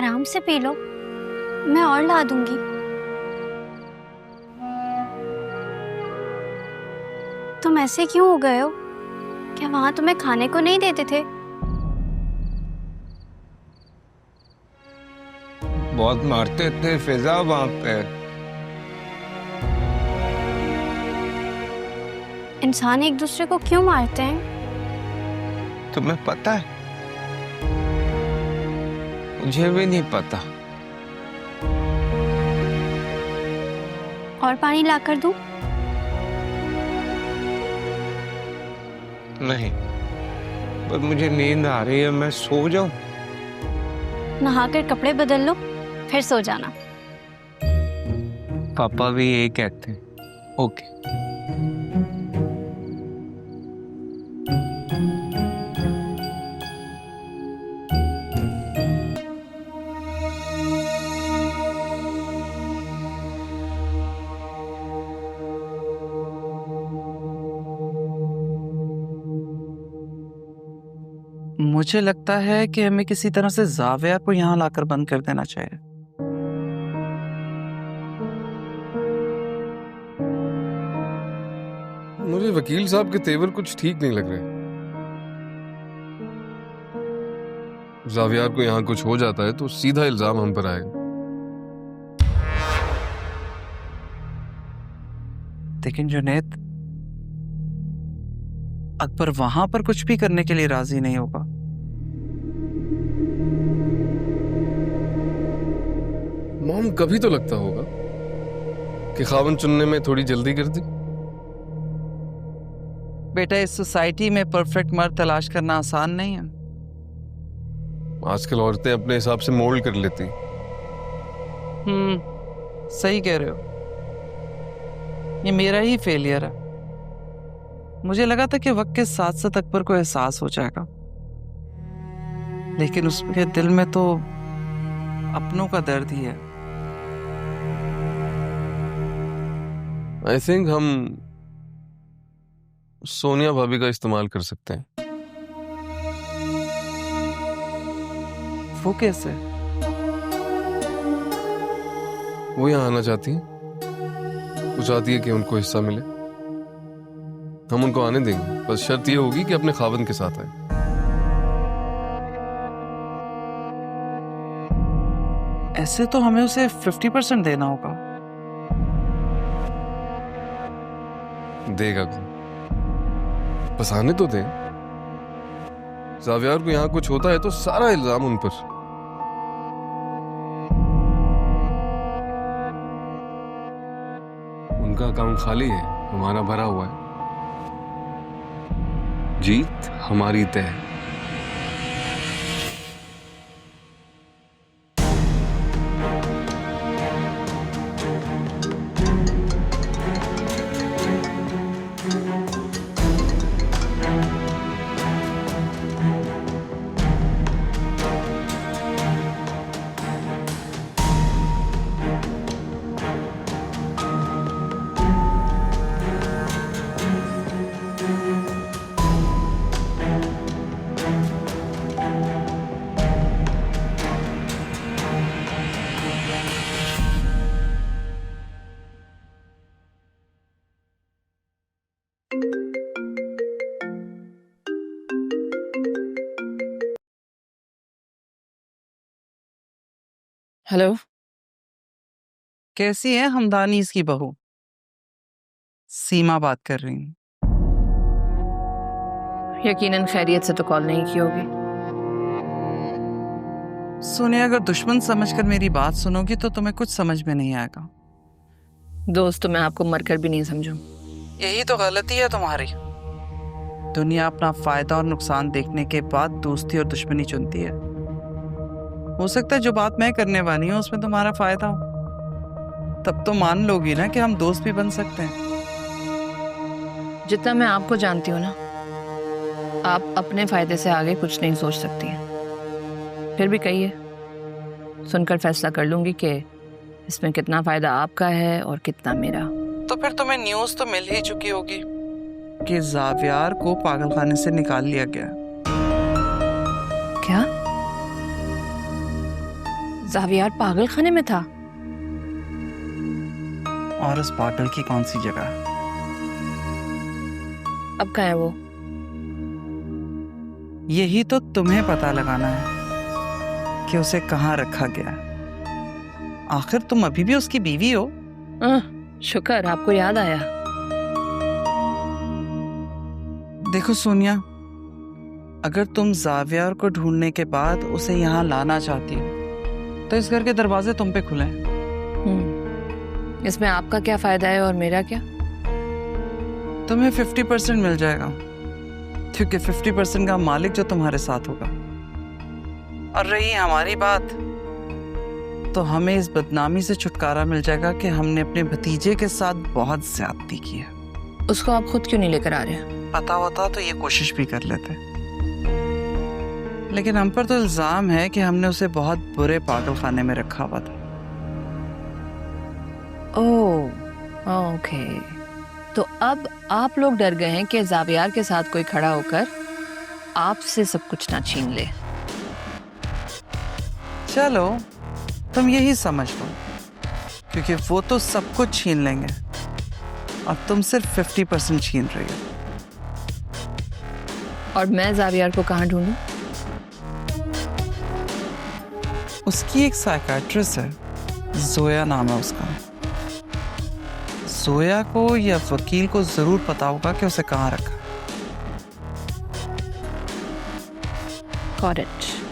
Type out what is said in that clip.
आराम से P low, मैं और ला दूंगी। तुम ऐसे क्यों हो गए हो? क्या वहां तुम्हें खाने को नहीं देते थे? बहुत मारते थे फिजा वहां पे। इंसान एक दूसरे को क्यों मारते हैं? तुम्हें पता है? मुझे भी नहीं पता। और पानी ला कर दूं? नहीं, पर मुझे नींद आ रही है, मैं सो जाऊं? नहाकर कपड़े बदल लो, फिर सो जाना। पापा भी यही कहते हैं। ओके। मुझे लगता है कि हमें किसी तरह से जाविया को यहाँ लाकर बंद कर देना चाहिए। मुझे वकील साहब के तेवर कुछ ठीक नहीं लग रहे। जावियार को यहाँ कुछ हो जाता है तो सीधा इल्जाम हम पर आएगा। लेकिन जुनैद, अकबर वहां पर कुछ भी करने के लिए राजी नहीं होगा। मॉम, कभी तो लगता होगा कि खावन चुनने में थोड़ी जल्दी कर दी। बेटा, इस सोसाइटी में परफेक्ट मर्द तलाश करना आसान नहीं है। आजकल औरतें अपने हिसाब से मोल्ड कर लेती। सही कह रहे हो। ये मेरा ही फेलियर है। मुझे लगा था कि वक्त के साथ साथ अकबर को एहसास हो जाएगा, लेकिन उसके दिल में तो अपनों का दर्द ही है। आई थिंक हम सोनिया भाभी का इस्तेमाल कर सकते हैं। वो कैसे? वो यहाँ आना चाहती हैं। वो चाहती है कि उनको हिस्सा मिले। हम उनको आने देंगे, बस शर्त ये होगी कि अपने खावन के साथ आए। ऐसे तो हमें उसे 50% देना होगा। देगा कौन? बस आने तो दें। जावियार को यहाँ कुछ होता है तो सारा इल्जाम उन पर। उनका अकाउंट खाली है, हमारा भरा हुआ है। जीत हमारी तय है। हेलो, कैसी है हमदानी इसकी बहू? सीमा बात कर रही हूँ। यकीनन खैरियत से तो कॉल नहीं की होगी। सोनिया, अगर दुश्मन समझकर मेरी बात सुनोगी तो तुम्हें कुछ समझ में नहीं आएगा। दोस्त तो मैं आपको मरकर भी नहीं समझूं। यही तो गलती है तुम्हारी। दुनिया अपना फायदा और नुकसान देखने के बाद दोस्ती और दुश्मनी चुनती है। हो सकता है जो बात मैं करने वाली हूँ उसमें तुम्हारा फायदा हो, तब तो मान लोगी ना कि हम दोस्त भी बन सकते हैं। जितना मैं आपको जानती हूँ ना, आप अपने फायदे से आगे कुछ नहीं सोच सकती हैं। फिर भी कहिए, सुनकर फैसला कर लूंगी कि इसमें कितना फायदा आपका है और कितना मेरा। तो फिर तुम्हें न्यूज़ तो मिल ही चुकी होगी कि जावियार को पागलखाने से निकाल लिया गया। क्या? जावियार पागल खाने में था? और उस पागल की कौन सी जगह? अब कहाँ है वो? यही तो तुम्हें पता लगाना है कि उसे कहाँ रखा गया है। आखिर तुम अभी भी उसकी बीवी हो। शुक्र आपको याद आया। देखो सोनिया, अगर तुम जावियार को ढूंढने के बाद उसे यहाँ लाना चाहती हो तो इस घर के दरवाजे तुम पे खुले हैं। इसमें आपका क्या फायदा है और मेरा क्या? तुम्हें 50% मिल जाएगा, क्योंकि 50% का मालिक जो तुम्हारे साथ होगा। और रही हमारी बात, तो हमें इस बदनामी से छुटकारा मिल जाएगा कि हमने अपने भतीजे के साथ बहुत ज्यादती की है। उसको आप खुद क्यों नहीं लेकर आ रहे? पता होता तो ये कोशिश भी कर लेते, लेकिन हम पर तो इल्जाम है कि हमने उसे बहुत बुरे पागल खाने में रखा हुआ था। ओह, ओके। तो अब आप लोग डर गए हैं कि जावियार के साथ कोई खड़ा होकर आपसे सब कुछ ना छीन ले। चलो तुम यही समझ लो, क्योंकि वो तो सब कुछ छीन लेंगे और तुम सिर्फ 50% छीन रही हो। और मैं जावियार को कहाँ ढूंढूं? उसकी एक साइकाट्रिस्ट है, जोया नाम है उसका। जोया को या वकील को जरूर पता होगा कि उसे कहाँ रखा। Got it.